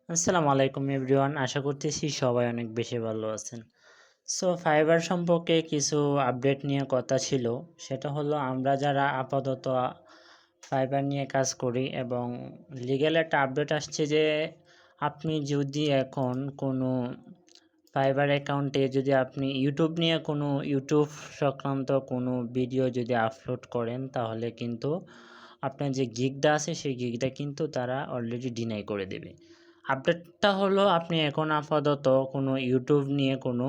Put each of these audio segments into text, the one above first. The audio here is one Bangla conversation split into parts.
আসসালামু আলাইকুম এভরিওয়ান। আশা করতেছি সবাই অনেক বেশি ভালো আছেন। সো ফাইবার সম্পর্কে কিছু আপডেট নিয়ে কথা ছিল। সেটা হলো আমরা যারা আপাতত ফাইবার নিয়ে কাজ করি এবং লিগ্যাল একটা আপডেট আসছে যে আপনি যদি এখন কোনো ফাইবার অ্যাকাউন্টে যদি আপনি ইউটিউব সংক্রান্ত কোনো ভিডিও যদি আপলোড করেন তাহলে কিন্তু আপনার যে গিগটা আছে সেই গিগটা কিন্তু তারা অলরেডি ডিনাই করে দেবে। আপডেটটা হলো আপনি এখন আপাতত কোনো ইউটিউব নিয়ে কোনো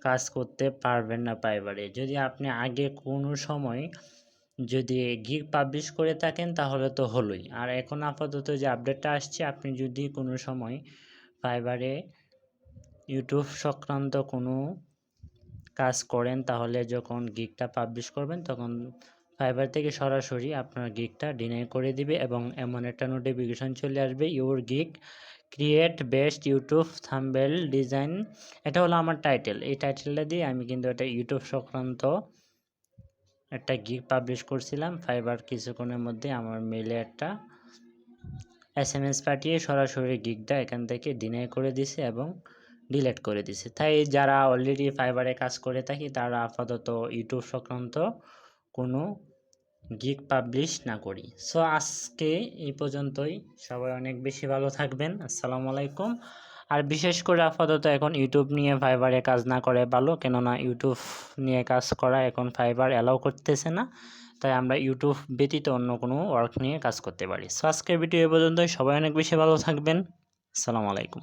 কাজ করতে পারবেন না ফাইবারে। যদি আপনি আগে কোনো সময় যদি গিগ পাবলিশ করে থাকেন তাহলে তো হলোই। আর এখন আপাতত যে আপডেটটা আসছে আপনি যদি কোনো সময় ফাইবারে ইউটিউব সংক্রান্ত কোনো কাজ করেন তাহলে যখন গিগটা পাবলিশ করবেন তখন ফাইবার থেকে সরাসরি আপনার গিগটা ডিনাই করে দিবে এবং এমন একটা নোটিফিকেশন চলে আসবে, your gig create best YouTube thumbnail design. এটা হলো আমার টাইটেল। এই টাইটেলটা দিয়ে আমি কিন্তু একটা ইউটিউব সংক্রান্ত একটা গিগ পাবলিশ করছিলাম। ফাইবার কিছুক্ষণের মধ্যে আমার মেইলে একটা SMS পাঠিয়ে সরাসরি গিগটা এখান থেকে ডিনাই করে দিছে এবং ডিলিট করে দিছে। তাই যারা অলরেডি ফাইবারে কাজ করে থাকি তারা আপাতত ইউটিউব সংক্রান্ত কোনো গিগ পাবলিশ না করি। সো আজকে এই পর্যন্তই। সবাই অনেক বেশি ভালো থাকবেন। আসসালামু আলাইকুম। আর বিশেষ করে আপাতত এখন ইউটিউব নিয়ে ফাইবারে কাজ না করে ভালো, কেননা ইউটিউব নিয়ে কাজ করা এখন ফাইবার অ্যালাউ করতেছে না। তাই আমরা ইউটিউব ব্যতীত অন্য কোনো ওয়ার্ক নিয়ে কাজ করতে পারি। সো আজকের ভিডিও এ পর্যন্তই। সবাই অনেক বেশি ভালো থাকবেন। আসসালামু আলাইকুম।